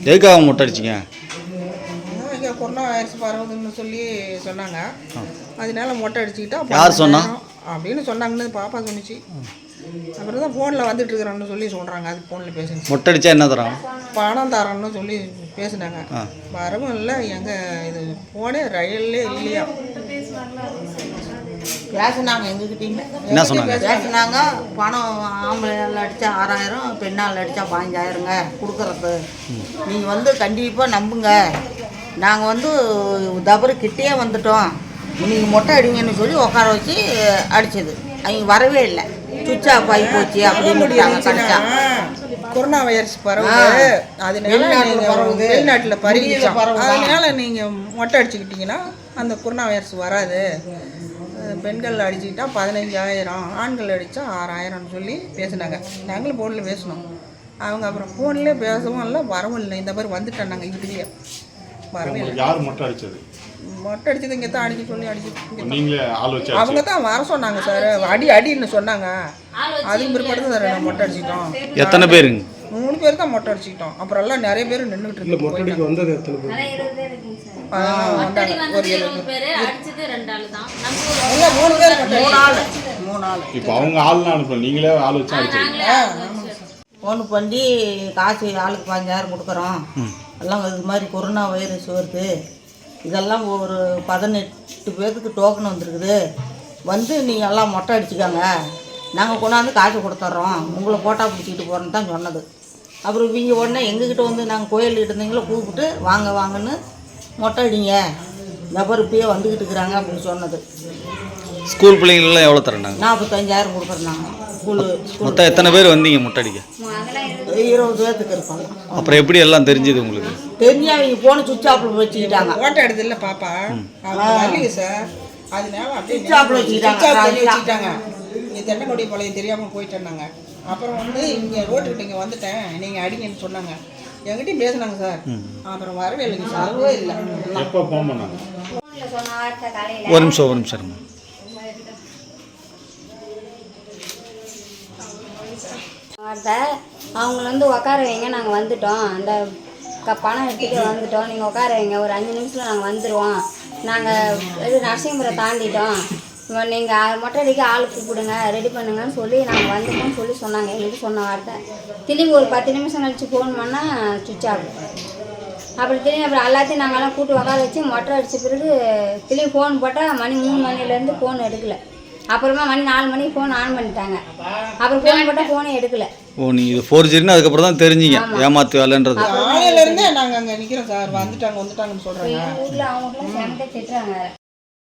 எதுக்காக மொட்டை அடிச்சிங்க? இங்கே கொரோனா வைரஸ் பரவுதுன்னு சொல்லி சொன்னாங்க. அதனால மொட்டை அடிச்சுக்கிட்டா யார் சொன்னா அப்படின்னு சொன்னாங்கன்னு பாப்பா சொன்னிச்சு. அப்புறம் தான் ஃபோனில் வந்துட்டு இருக்கிறான்னு சொல்லி சொல்கிறாங்க. அது ஃபோனில் பேசுங்க. மொட்டை அடித்தா என்ன தரோம்? பணம் தரோன்னு சொல்லி பேசுனாங்க. வரவும் இல்லை. எங்கள் இது ஃபோனே ரயிலே இல்லையா பேசுனாங்க. எங்ககிட்டயுமே என்ன சொன்னாங்க? பேசுனாங்க. பணம் ஆம்பளையால் அடித்தா 6000, பெண்ணால் அடித்தா 15000ங்க கொடுக்குறது. நீங்கள் வந்து கண்டிப்பாக நம்புங்க. நாங்கள் வந்து தபரு கிட்டே வந்துட்டோம், நீங்கள் மொட்டை அடிங்கன்னு சொல்லி உட்கார வச்சு அடித்தது. அவங்க வரவே இல்லை. சுவிட்ச் ஆஃப் ஆகி போச்சு அப்படின்னு கடிச்சா. கொரோனா வைரஸ் பரவுது, அதனால வெளிநாட்டில் பரவிச்சோம். அதனால நீங்கள் மொட்டை அடிச்சுக்கிட்டிங்கன்னா அந்த கொரோனா வைரஸ் வராது. பெண்கள் அடிச்சுக்கிட்டா 15000, ஆண்கள் அடித்தா 6000ன்னு சொல்லி பேசுனாங்க. நாங்களும் ஃபோனில் பேசினோம். அவங்க அப்புறம் ஃபோன்லேயே பேசவும் இல்லை, வரவும் இல்லை. இந்த மாதிரி வந்துட்டோம் நாங்கள் வீட்டுலேயே. வரவே இல்லை. யார் மொட்டை அடிச்சது? மொட்டை அடிச்சது இங்கே தான் அடிக்க சொல்லி அடிச்சு நீங்களே ஆள் வச்சு அவங்க தான் வர சொன்னாங்க சார். அடின்னு சொன்னாங்க. அதுக்கு பிற்பாடு தான் சார் மொட்டை அடிச்சிட்டோம். எத்தனை பேருங்க? 3 பேர் தான் மொட்டை அடிச்சிக்கிட்டோம். அப்புறம் எல்லாம் நிறைய பேர் நின்றுட்டு இருக்கு. மொட்டை அடிக்க வந்தது எத்தனை பேர்? ஒரு 7 பேர். அடிச்சது 2 ஆள் தான். இல்ல 3 பேர் 3 ஆள். இப்போ அவங்க ஆள்லாம் அனுப்பல, நீங்களே ஆள் வச்சு அடிச்சீங்க. ஃபோன் பண்ணி காசு ஆளுக்கு 5000 கொடுக்குறோம், எல்லாம் இது மாதிரி கொரோனா வைரஸ் வருது, இதெல்லாம் ஒரு 18 பேருக்கு டோக்கன் வந்துருக்குது, வந்து நீங்கள் எல்லாம் மொட்டை அடிச்சுக்காங்க, நாங்கள் கொண்டாந்து காசு கொடுத்துட்றோம், உங்களை ஃபோட்டோ பிடிச்சிக்கிட்டு போகிறோன்னு தான் சொன்னது. அப்புறம் இவங்க உடனே எங்ககிட்ட வந்து நாங்கள் கோயில்கிட்ட இருந்தீங்களோ கூப்பிட்டு வாங்கன்னு மொட்டை அடிங்க, நபர் இப்பயே வந்துக்கிட்டு இருக்கிறாங்க அப்படின்னு சொன்னது. ஸ்கூல் பிள்ளைங்களெலாம் எவ்வளோ தரேன்னாங்க? 45000 கொடுக்குறாங்க. மொத்தம் எத்தனை பேர் வந்தீங்க மொட்டை அடிக்க? 20 பேர்த்துக்கு இருப்பாங்க. அப்புறம் எப்படி எல்லாம் தெரிஞ்சது உங்களுக்கு? தெரிஞ்சா அவங்க போன சுவிட்ச் ஆஃப்ல வச்சுக்கிட்டாங்க. ஓட்ட எடுத்து இல்லை பாப்பா வரலையே சார், அதனால அப்படியே சுவிட்ச் ஆஃப்ல வச்சுக்கிட்டாங்க. இங்கே தென்னக்கொடி பாளையம் தெரியாமல் போயிட்டேன்னாங்க. அப்புறம் வந்து இங்கே ரோட்டுக்கிட்ட இங்கே வந்துட்டேன், நீங்கள் அடிங்கன்னு சொன்னாங்க. என்கிட்டயும் பேசினாங்க சார். அப்புறம் வரவே இல்லைங்க சார். வரவே இல்லை. எப்போ ஃபோன் பண்ணாங்க? ஒரு நிமிஷம் அவங்க வந்து உட்கார வைங்க, நாங்கள் வந்துட்டோம், அந்த பணம் எடுத்துகிட்டு வந்துட்டோம், நீங்கள் உட்கார வைங்க, ஒரு 5 நிமிஷத்தில் நாங்கள் வந்துடுவோம், நாங்கள் இது நரசிங்கபுரம் தாண்டிட்டோம், நீங்கள் மொட்டை அடிக்க ஆள் கூப்பிடுங்க, ரெடி பண்ணுங்கன்னு சொல்லி நாங்கள் வந்துட்டோம்னு சொல்லி சொன்னாங்க. எங்களுக்கு சொன்ன வார்த்தை. திரும்பி ஒரு 10 நிமிஷம் கழிச்சு ஃபோன் பண்ணால் சுவிட்ச் ஆஃப். அப்புறம் திரும்பி அப்புறம் எல்லாத்தையும் நாங்கள்லாம் கூப்பிட்டு உட்கார வச்சு மொட்டை அடித்த பிறகு திரும்பி ஃபோன் போட்டால் மணி 3 மணிலேருந்து ஃபோன் எடுக்கலை. அப்புறமா மணி 4 மணிக்கு ஃபோன் ஆன் பண்ணிட்டாங்க. அப்புறம் ஃபோன் போட்டால் ஃபோனே எடுக்கலை. ஓ, நீங்கள் இது 4Gன்னு அதுக்கப்புறம் தான் தெரிஞ்சிங்க ஏமாத்து வேலைன்றது. காலையிலேருந்தே நாங்கள் அங்கே நிற்கிறோம் சார். வந்துட்டாங்கன்னு சொல்கிறாங்க. ஊரில் அவங்களுக்குலாம் சேர்ந்து திட்டுறாங்க.